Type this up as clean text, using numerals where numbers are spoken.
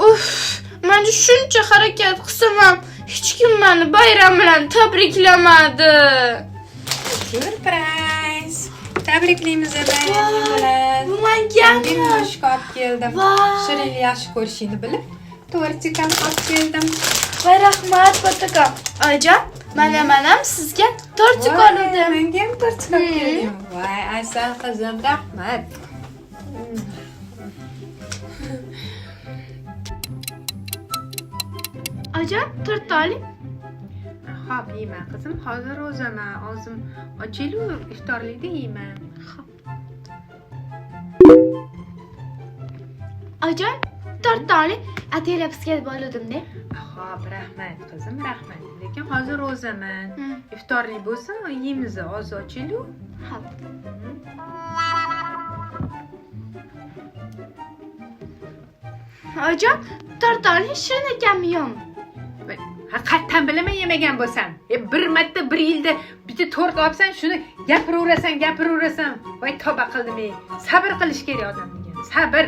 Uf, men shuncha harakat qilsam ham hech kim meni bayram bilan tabriklamadi. Surpriz! Tabriklaymiz bayram. Bu menga Yoshga olib keldim. Shirin yaxshi ko'rishingni bilib, tortikam olib keldim. Voy rahmat Botakam. Oyijon, mana ham sizga tortik oldim. Menga ham tortik olib kelding. Voy, asal qizim, rahmat. Oyijon, tort oling. Xo'p, yeyman qizim. Hozir o'zaman. Og'zim ochilur, iftorlikda yeyman. Oyijon, tort oling. Atela bizga bo'ldim-da. Xo'p, rahmat qizim, rahmat. Lekin hozir o'zaman. Iftorlik bo'lsa, yeymiz, oz ochilur. Xo'p. Oyijon, tort oling, Shirin akamni yo'qmi? Haqiqatan bilaman yemagan bo'lsam. Bir marta bir yilda bitta tort olsan, shuni gapiraverasan. Voy tavba qildim. Sabr qilish kerak odamga. Sabr.